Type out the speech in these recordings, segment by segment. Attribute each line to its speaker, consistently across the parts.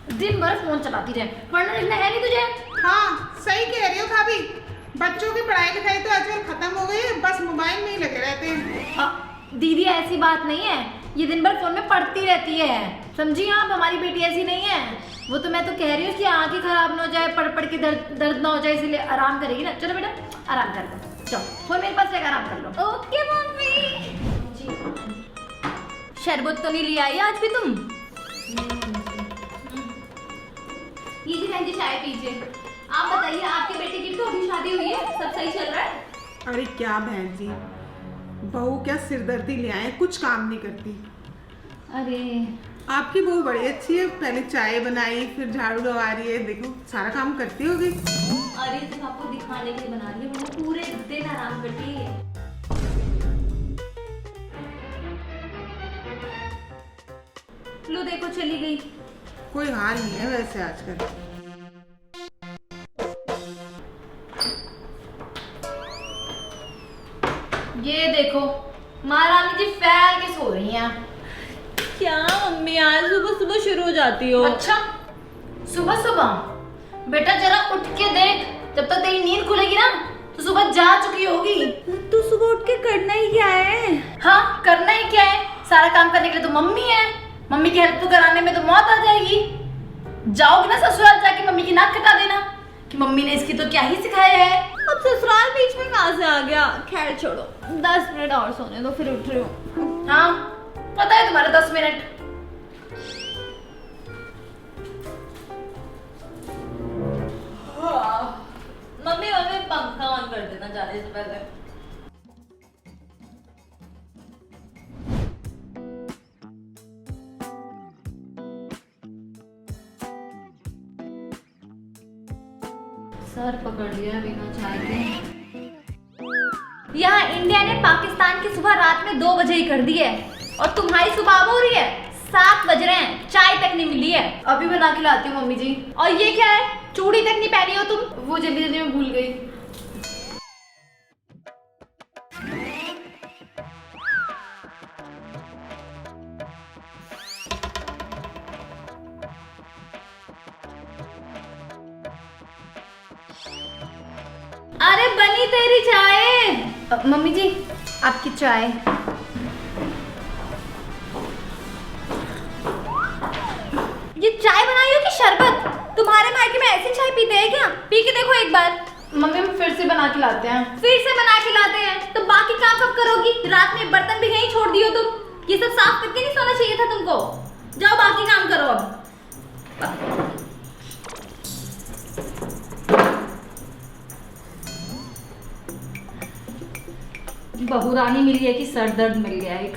Speaker 1: दिन भर फोन चलाती रहे, पढ़ना लिखना है नहीं तुझे?
Speaker 2: हाँ सही कह रही हो भाभी, बच्चों की पढ़ाई लिखाई तो आजकल खत्म हो गई है, बस मोबाइल में ही लगे रहते हैं।
Speaker 1: दीदी ऐसी बात नहीं है, ये दिन भर फोन में पढ़ती रहती है, समझी आप? हमारी बेटी ऐसी नहीं है। वो तो मैं तो कह रही हूँ कि आंखें खराब ना हो जाए, पढ़ पढ़ के दर्द ना हो जाए, इसलिए आराम करेगी ना। चलो बेटा आराम कर लो, चलो फोन मेरे पास लेकर आराम कर लो।
Speaker 3: Okay mummy. शरबत तो नहीं ले आई आज भी तुम? ये जी बहन जी चाय पीजिए। आप बताइए, आपके बेटे की तो अभी शादी हुई है, सब सही चल रहा है?
Speaker 2: अरे क्या बहन जी, बहू क्या सिरदर्दी ले आए, कुछ काम नहीं करती।
Speaker 3: अरे
Speaker 2: आपकी बहू बड़ी अच्छी है, पहले चाय बनाई फिर झाड़ू लगा रही है, देखो सारा काम करती होगी।
Speaker 3: अरे सिर्फ आपको दिखाने के लिए बना रही है, वो पूरे दिन आराम करती है। लो देखो चली गई।
Speaker 2: कोई हाल नहीं है वैसे आजकल।
Speaker 1: ये देखो महारानी जी फैल के सो रही हैं।
Speaker 3: क्या मम्मी, आज सुबह सुबह शुरू हो जाती हो?
Speaker 1: अच्छा सुबह सुबह? बेटा जरा उठ के देख, जब तक तेरी नींद खुलेगी ना तो सुबह जा चुकी होगी।
Speaker 3: तो सुबह उठ के करना ही क्या है?
Speaker 1: हाँ करना ही क्या है, सारा काम करने के लिए तो मम्मी है, मम्मी की हेल्प तो कराने में तो मौत आ जाएगी। जाओगी ना ससुराल, जाके मम्मी की नाक कटा देना कि मम्मी ने इसकी तो क्या ही सिखाया है।
Speaker 3: अब ससुराल बीच में कहाँ से आ गया? खैर छोड़ो, 10 मिनट और सोने दो, फिर उठ रही हूँ।
Speaker 1: हाँ पता है तुम्हारे 10 मिनट।
Speaker 3: मम्मी मम्मी पंखा ऑन कर देना जाने से पहले। सर पकड़ लिया बिना चाय के।
Speaker 1: यहाँ इंडिया ने पाकिस्तान की सुबह रात में 2 बजे ही कर दी है, और तुम्हारी सुबह अब हो रही है 7 बज रहे हैं, चाय तक नहीं मिली है। अभी बना के लाती हूँ मम्मी जी। और ये क्या है, चूड़ी तक नहीं पहनी हो तुम? वो जल्दी जल्दी में भूल गई। अरे बनी तेरी चाय। मम्मी जी आपकी चाय।
Speaker 3: ये चाय बनाई हो कि शरबत? तुम्हारे मायके में ऐसी चाय पीते हैं क्या? पी के देखो एक बार।
Speaker 1: मम्मी हम फिर से बना के लाते हैं।
Speaker 3: फिर से बना के लाते हैं तो बाकी काम कब करोगी? रात में बर्तन भी यहीं छोड़ दियो तुम, ये सब साफ करके नहीं सोना चाहिए था तुमको। जाओ बाकी काम करो अब।
Speaker 1: बहू रानी मिली है कि सर दर्द मिल गया एक।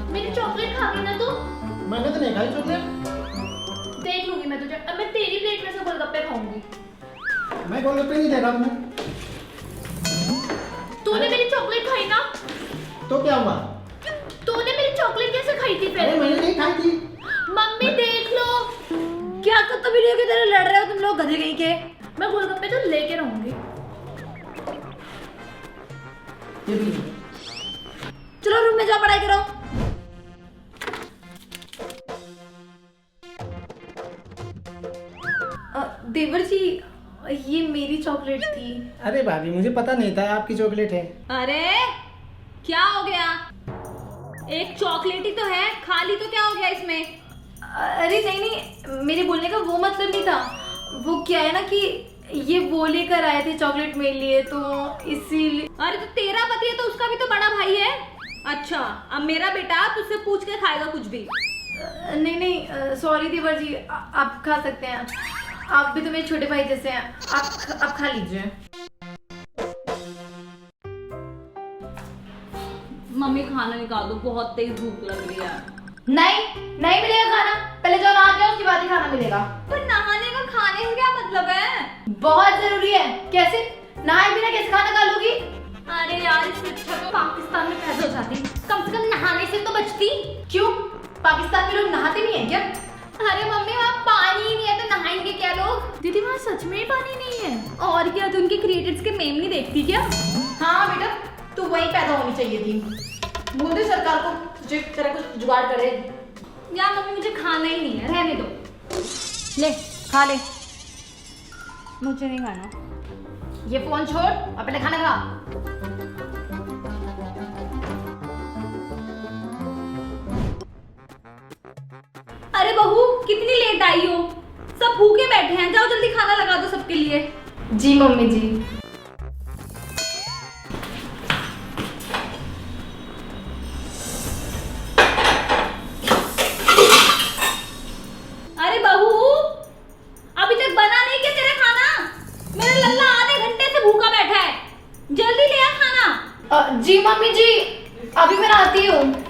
Speaker 3: मेरी चॉकलेट खा गई ना तू?
Speaker 4: मैंने तो नहीं खाई चॉकलेट।
Speaker 3: देख लूंगी मैं तुझे, अब मैं तेरी प्लेट में से गोलगप्पे खाऊंगी।
Speaker 4: मैं गोलगप्पे नहीं देखा तुम्हें।
Speaker 3: तूने मेरी चॉकलेट खाई ना?
Speaker 4: तो क्या हुआ?
Speaker 3: तूने मेरी चॉकलेट कैसे खाई थी
Speaker 4: अरे
Speaker 3: फिर?
Speaker 4: मैंने नहीं खाई थी।
Speaker 3: मम्मी देख लो।
Speaker 1: क्या तो वीडियो की तरह लड़ रहे हो तुम लोग गधे कहीं के।
Speaker 3: मैं गोलगप्पे तो लेके रहूंगी।
Speaker 4: ये भी
Speaker 1: चलो रूम में जाओ पढ़ाई करो। देवर जी ये मेरी चॉकलेट थी।
Speaker 4: अरे भाभी मुझे पता नहीं था आपकी चॉकलेट है।
Speaker 3: अरे क्या हो गया? एक चॉकलेट ही तो है, खाली तो क्या हो गया इसमें?
Speaker 1: अरे नहीं नहीं, मेरे बोलने का वो मतलब नहीं था। वो क्या है ना कि ये वो लेकर आए थे चॉकलेट मेरे लिए, तो इसीलिए।
Speaker 3: अरे तो तेरा पति है तो उसका भी तो बड़ा भाई है। अच्छा अब मेरा बेटा तुझसे पूछ के खाएगा कुछ भी?
Speaker 1: नहीं नहीं सॉरी देवर जी, आप खा सकते हैं। आप भी तो मेरे छोटे भाई जैसे हैं, आप खा लीजिए।
Speaker 3: मम्मी खाना निकाल दो, बहुत तेज भूख लग रही है।
Speaker 1: नहीं नहीं मिलेगा खाना, पहले जाओ नहा के उसके बाद ही खाना मिलेगा।
Speaker 3: पर नहाने का खाने से क्या मतलब है?
Speaker 1: बहुत जरूरी है। कैसे नहाए बिना कैसे खाना खा लोगी?
Speaker 3: अरे यार इससे अच्छा तो पाकिस्तान में पैदा हो जाती, कम से कम नहाने से तो बचती।
Speaker 1: क्यों पाकिस्तान में लोग नहाते नहीं है क्या? अरे मम्मी वहाँ पानी ही नहीं है तो नहाएंगे क्या लोग?
Speaker 3: दीदी वहाँ सच में ही पानी नहीं है? और क्या तू उनके क्रिएटर्स के मेम नहीं देखती क्या?
Speaker 1: हाँ बेटा, तू वहीं पैदा होनी चाहिए थी। बोल दे सरकार को तुझे तेरा कुछ जुगाड़ करे।
Speaker 3: या मम्मी मुझे खाना ही नहीं है, रहने दो।
Speaker 1: ले खा ले।
Speaker 3: मुझे नहीं खाना।
Speaker 1: ये फोन छोड़ और पहले खाना खा।
Speaker 3: अरे बहू कितनी लेट आई हो? सब भूखे बैठे हैं, जाओ जल्दी खाना लगा दो सबके लिए।
Speaker 1: जी मम्मी जी।
Speaker 3: अरे बहू अभी तक बना नहीं क्या तेरा खाना? मेरा लल्ला आधे घंटे से भूखा बैठा है, जल्दी ले आ खाना।
Speaker 1: जी मम्मी जी, अभी मैं आती हूँ।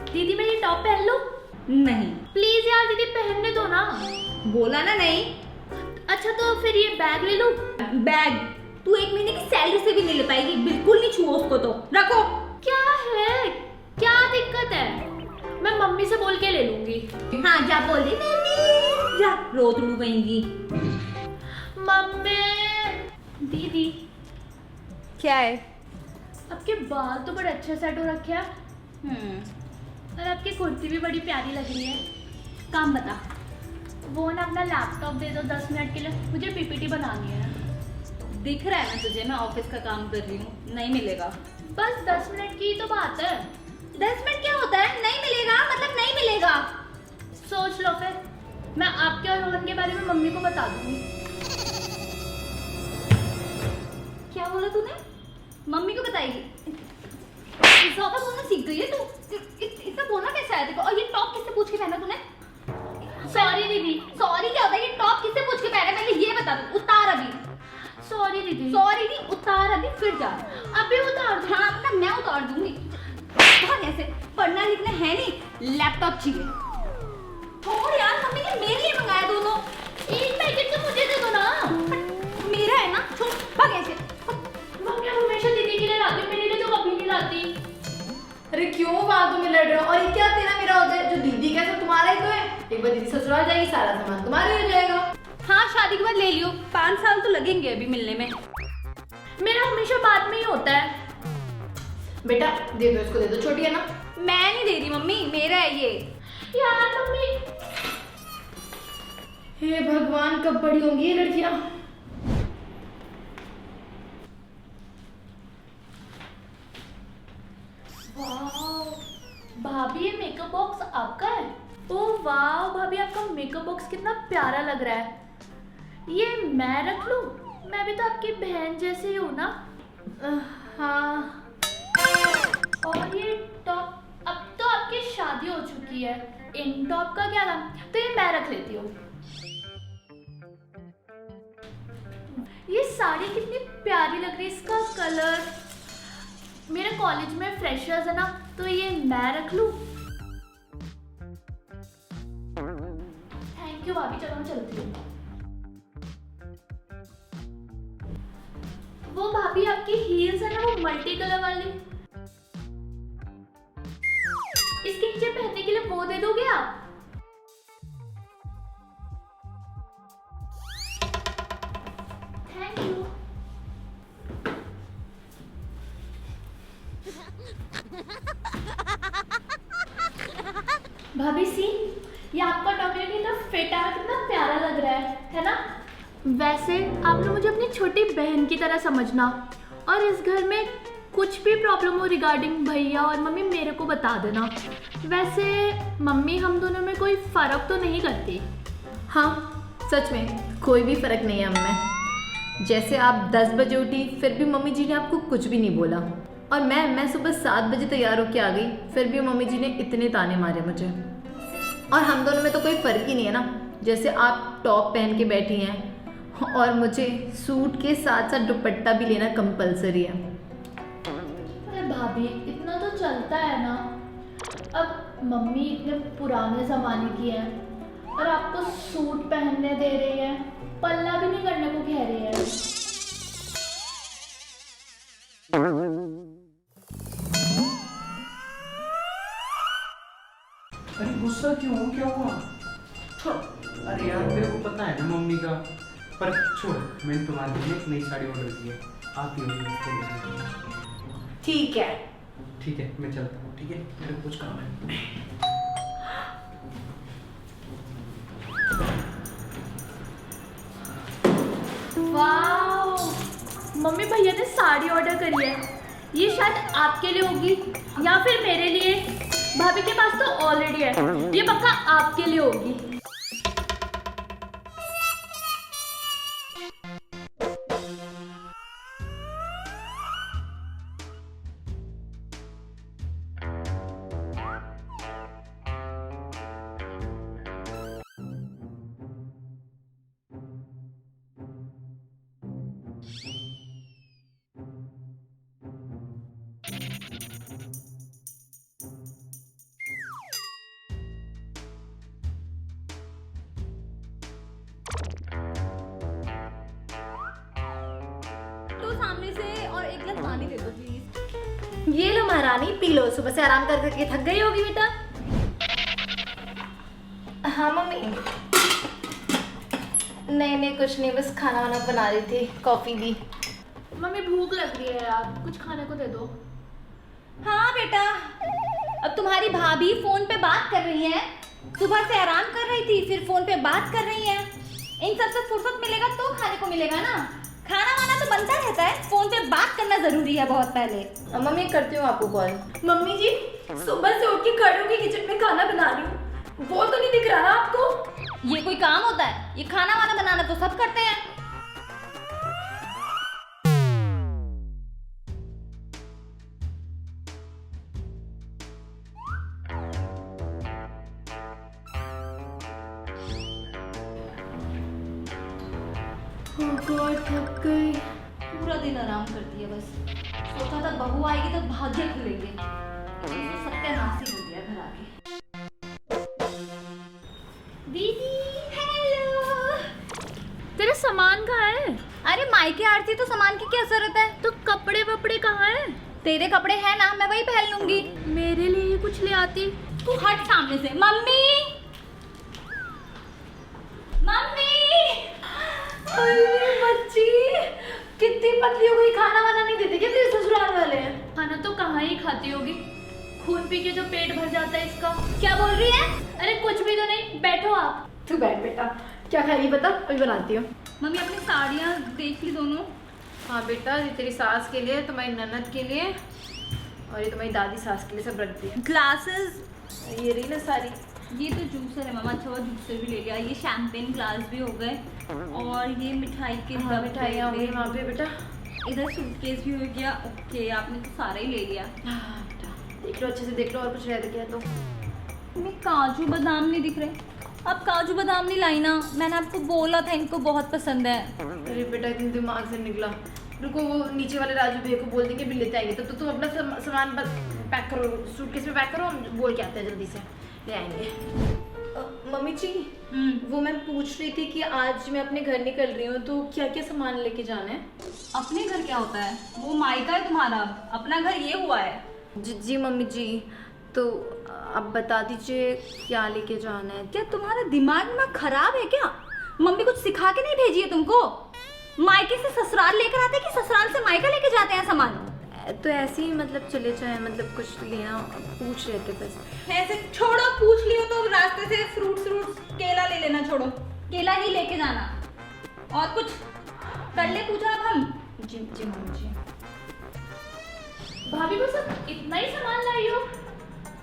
Speaker 3: दीदी मेरी टॉप पहन लो। नहीं
Speaker 1: प्लीज यार दीदी पहनने दो ना।
Speaker 3: बोला ना नहीं।
Speaker 1: अच्छा तो फिर ये बैग ले लूं?
Speaker 3: बैग तू 1 महीने की सैलरी से भी नहीं ले पाएगी, बिल्कुल नहीं छुओ उसको। तो रखो।
Speaker 1: क्या है, क्या दिक्कत है? मैं मम्मी से बोल के ले लूंगी।
Speaker 3: हाँ जा बोल दे मम्मी, जा रोत लू गईगी।
Speaker 1: मम्मी। दीदी
Speaker 3: क्या है?
Speaker 1: आपके बाल तो बड़े अच्छे सेट हो रखे हैं और आपकी कुर्ती भी बड़ी प्यारी लग रही है।
Speaker 3: काम बता।
Speaker 1: वो ना अपना लैपटॉप दे दो 10 मिनट के लिए, मुझे पीपीटी बनानी है।
Speaker 3: दिख रहा है ना तुझे मैं ऑफिस का काम कर रही हूँ, नहीं मिलेगा।
Speaker 1: बस 10 मिनट की तो बात है।
Speaker 3: 10 मिनट क्या होता है? नहीं मिलेगा मतलब नहीं मिलेगा।
Speaker 1: सोच लो फिर, मैं आपके और रोहन के बारे में मम्मी को बता दूंगी।
Speaker 3: क्या बोला तूने? मम्मी को बताएगी? ज्यादा बोलना सीख गई है तू। इतना बोलना कैसे आया देखो। और ये टॉप किससे पूछ के पहना तूने?
Speaker 1: सॉरी दीदी।
Speaker 3: सॉरी क्या होता है? ये टॉप किससे पूछ के पहना? पहले ये बता दो। उतार अभी।
Speaker 1: सॉरी दीदी।
Speaker 3: सॉरी नहीं, उतार अभी फिर जा।
Speaker 1: अभी उतार दो।
Speaker 3: हाँ ना मैं उतार दूंगी। बहुत ऐसे पढ़ना लिखना है नहीं, लैपटॉप चाहिए। छोड़ यार, मम्मी ने मेरे लिए मंगाया दोनों।
Speaker 1: एक पैकेट तो मुझे दे दो ना।
Speaker 3: मेरा है ना, छोड़ भाग ऐसे।
Speaker 1: मम्मी आप हमेशा दीदी के लिए लाती हो, मेरे लिए तो कभी नहीं लाती। अरे क्यों फालतू में लड़ रहे हो? और ये क्या तेरा मेरा होता है? जो दीदी का है सब तुम्हारा ही तो है। एक बार दीदी ससुराल जाएगी सारा सामान तुम्हारा ही हो जाएगा।
Speaker 3: हाँ शादी के बाद ले लियो, 5 साल तो लगेंगे अभी मिलने में।
Speaker 1: मेरा हमेशा बाद में ही होता है। बेटा दे दो, इसको दे दो, छोटी है ना।
Speaker 3: मैं नहीं दे रही मम्मी, मेरा है ये।
Speaker 1: यार मम्मी। हे भगवान कब बड़ी होंगी ये लड़कियां। भाभी ये मेकअप बॉक्स आपका है? ओह वाह भाभी, आपका मेकअप बॉक्स कितना प्यारा लग रहा है। ये मैं रख लूं? मैं भी तो आपकी बहन जैसी हूँ ना। हाँ। और ये टॉप, अब तो आपकी शादी हो चुकी है, इन टॉप का क्या नाम? तो ये मैं रख लेती हूँ। ये साड़ी कितनी प्यारी लग रही है, इसका कलर। मेरे कॉलेज में फ्रेशर्स है ना, तो ये मैं रख लूं? थैंक यू भाभी, चलो मैं चलती हूँ। वो भाभी आपकी हील्स है ना, वो मल्टी कलर वाली, इसके नीचे पहनने के लिए वो दे दोगे आप? Thank you. भाभी सी, ये आपका टॉप कितना फिट है, कितना प्यारा लग रहा है ना? वैसे आप लोग मुझे अपनी छोटी बहन की तरह समझना, और इस घर में कुछ भी प्रॉब्लम हो रिगार्डिंग भैया और मम्मी मेरे को बता देना। वैसे मम्मी हम दोनों में कोई फ़र्क तो नहीं करती।
Speaker 5: हाँ सच में कोई भी फ़र्क नहीं है हम में। जैसे आप 10 बजे उठी फिर भी मम्मी जी ने आपको कुछ भी नहीं बोला, और मैं सुबह 7 बजे तैयार होकर आ गई फिर भी मम्मी जी ने इतने ताने मारे मुझे। और हम दोनों में तो कोई फ़र्क ही नहीं है ना। जैसे आप टॉप पहन के बैठी हैं और मुझे सूट के साथ साथ दुपट्टा भी लेना कंपलसरी है।
Speaker 3: भाभी, इतना तो चलता है ना। अब मम्मी इतने पुराने ज़माने की है और आपको सूट पहनने दे रही है, पल्ला भी नहीं करने को कह रही है।
Speaker 6: अरे गुस्सा क्यों? क्या हुआ? छोड़। अरे यार मेरे को पता है ना मम्मी का, पर छोड़, मैंने तुम्हारे लिए एक नई साड़ी ऑर्डर की है, आती होगी।
Speaker 5: ठीक है।
Speaker 6: ठीक है, मैं चलता हूँ। ठीक है, मेरे को कुछ काम है।
Speaker 3: वाह, मम्मी भैया ने साड़ी ऑर्डर करी है। ये शायद आपके लिए होगी या फिर मेरे लिए। भाभी के पास तो ऑलरेडी है, ये पक्का आपके लिए होगी।
Speaker 1: तो सामने से और एक गिलास पानी दे दो प्लीज।
Speaker 5: ये लो महारानी, पी लो। सुबह से आराम कर करके थक गई होगी बेटा। हाँ मम्मी। नहीं नहीं कुछ नहीं, बस खाना वाना बना रही थी, कॉफी भी।
Speaker 3: मम्मी भूख लग रही है यार, कुछ खाने को दे दो।
Speaker 1: हाँ बेटा, अब तुम्हारी भाभी फोन पे बात कर रही है। सुबह से आराम कर रही थी, फिर फोन पे बात कर रही है। इन सब से फुर्सत मिलेगा तो खाने को मिलेगा ना। खाना वाना तो बनता रहता है, फोन पे बात करना जरूरी है बहुत पहले।
Speaker 5: मम्मी करती हूँ आपको कॉल।
Speaker 3: मम्मी जी, सुबह से उठ के खड़े होके किचन में खाना बना रही हूँ, वो तो नहीं दिख रहा आपको?
Speaker 1: ये कोई काम होता है? ये खाना वाना बनाना तो सब करते हैं।
Speaker 3: ओह गॉड, थक गई।
Speaker 1: पूरा दिन आराम करती है बस। सोचा था बहू आएगी तो भाग्य खुलेंगे, लेकिन तो सत्यानाश ही हो गया घर आके। दीदी हेलो।
Speaker 3: तेरा सामान कहाँ है?
Speaker 1: अरे मायके आरती तो सामान की क्या जरूरत है?
Speaker 3: तो कपड़े वपड़े कहाँ है?
Speaker 1: तेरे कपड़े हैं ना, मैं वही पहन लूंगी।
Speaker 3: मेरे लिए ही कुछ ले आती।
Speaker 1: तू हट सामने से। मम्मी मम्मी,
Speaker 3: अरे बच्ची, कितनी पतली हो गई, खाना वाना नहीं देते क्या तेरे ससुराल वाले? खाना तो कहाँ ही खाती होगी, खून पी के जो पेट भर जाता है इसका।
Speaker 1: क्या बोल रही है?
Speaker 3: अरे कुछ भी तो नहीं, बैठो आप।
Speaker 5: तू बैठ बेटा, क्या खाएगी बता, अभी बनाती हूँ।
Speaker 1: मम्मी अपनी साड़ियाँ देख ली दोनों।
Speaker 5: हाँ बेटा, ये तेरी सास के लिए, तुम्हारी ननद के लिए और ये तुम्हारी दादी सास के लिए सब रख दिया।
Speaker 1: ग्लासेस
Speaker 5: ये रही ना सारी।
Speaker 1: ये तो जूसर है मामा। अच्छा, वो जूसर भी ले लिया। ये शैम्पेन ग्लास भी हो गए और ये मिठाई के
Speaker 5: हाँ मिठाइयाँ हो गई वहाँ पे बेटा।
Speaker 1: इधर सूटकेस भी हो गया। ओके, आपने तो सारा ही ले लिया।
Speaker 5: हाँ बेटा, देख लो अच्छे से देख लो, और कुछ रह गया तो।
Speaker 1: मम्मी काजू बादाम नहीं दिख रहे। आप काजू बादाम नहीं लाई ना, मैंने आपको बोला था इनको बहुत पसंद है।
Speaker 5: अरे बेटा इतने दिमाग से निकला। रुको, वो नीचे वाले राजू भैया को बोल देंगे, बिल लेते आएंगे। तो तुम अपना सामान बस पैक करो, सूटकेस में पैक करो, हम बोल के आते हैं जल्दी से ले आएंगे। मम्मी जी, वो मैं पूछ रही थी कि आज मैं अपने घर निकल रही हूँ, तो क्या क्या सामान लेके जाना है?
Speaker 1: अपने घर क्या होता है? वो मायका है तुम्हारा, अपना घर ये हुआ है।
Speaker 5: जी मम्मी जी, तो आप बता दीजिए क्या लेके जाना है।
Speaker 1: क्या तुम्हारा दिमाग में खराब है क्या? मम्मी कुछ सिखा के नहीं भेजी है तुमको? मायके से ससुराल लेकर आते हैं कि ससुराल से मायका लेके जाते हैं सामान?
Speaker 5: तो ऐसे ही मतलब चले जाए, मतलब कुछ लेना, पूछ रहे थे बस।
Speaker 1: ऐसे छोड़ो, पूछ लियो तो रास्ते से फ्रूट्स केला ले लेना। छोड़ो, केला ही लेके जाना। और कुछ कर ले पूछा अब हम।
Speaker 5: जी मम्मी जी।
Speaker 3: भाभी बस अब इतना ही सामान लाई हो?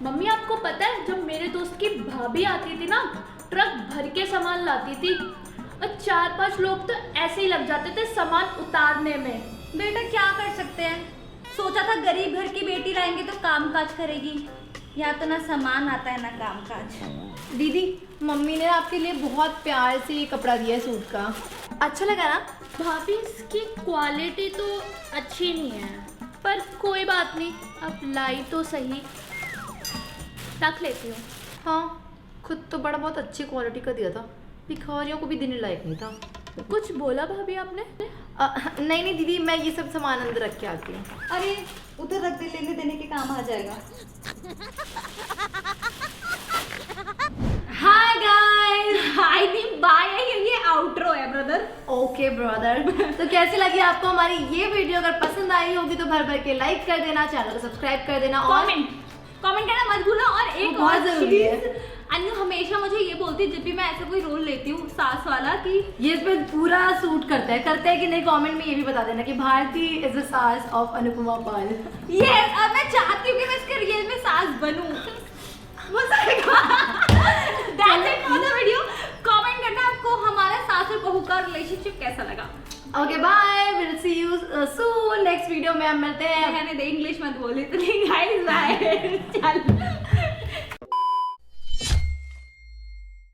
Speaker 3: मम्मी आपको पता है, जब मेरे दोस्त की भाभी आती थी ना, ट्रक भर के सामान लाती थी और 4-5 लोग तो ऐसे ही लग जाते थे सामान उतारने में।
Speaker 1: बेटा क्या कर सकते हैं, सोचा था गरीब घर की बेटी लाएंगे तो काम काज करेगी। या तो ना सामान आता है ना काम काज।
Speaker 5: दीदी, मम्मी ने आपके लिए बहुत प्यार से ये कपड़ा दिया है सूट का, अच्छा लगा ना?
Speaker 3: भाभी इसकी क्वालिटी तो अच्छी नहीं है। पर कोई बात नहीं, अब लाई तो सही, रख लेती हूँ।
Speaker 5: हाँ, खुद तो बड़ा बहुत अच्छी क्वालिटी का दिया था, भिखारियों को भी देने लायक नहीं था।
Speaker 3: कुछ बोला भाभी आपने?
Speaker 5: नहीं नहीं दीदी, मैं ये सब सामान अंदर रख के आती हूँ।
Speaker 1: अरे उधर रख दे, लेने देने के काम आ जाएगा। Hi guys, I think by है, ये आउटरो है ब्रदर।
Speaker 5: ओके ब्रदर, तो कैसी लगी आपको हमारी ये वीडियो? अगर पसंद आई होगी तो भर भर के लाइक कर देना, चैनल को सब्सक्राइब कर देना और
Speaker 1: कमेंट करना मत भूलना। और एक
Speaker 5: बहुत
Speaker 1: और
Speaker 5: जरूरी
Speaker 1: चीज,
Speaker 5: है।
Speaker 1: अन्नू हमेशा मुझे ये बोलती है जब भी मैं ऐसा कोई रोल लेती हूँ सास वाला कि
Speaker 5: ये इस पे पूरा सूट करता है कि नहीं? कमेंट में ये भी बता देना कि भारती इज द सास ऑफ अनुपमा पाल।
Speaker 1: यस, अब मैं चाहती हूँ कि मैं इसके रियल में सास बनूं। मजा आएगा। That's it for the video. Comment करना आपको हमारा सास और बहू का रिलेशनशिप कैसा लगा।
Speaker 5: Okay bye, will see you soon next video में हम मिलते हैं।
Speaker 1: मैंने इंग्लिश मत बोली तो नहीं गाइस, बाय। चल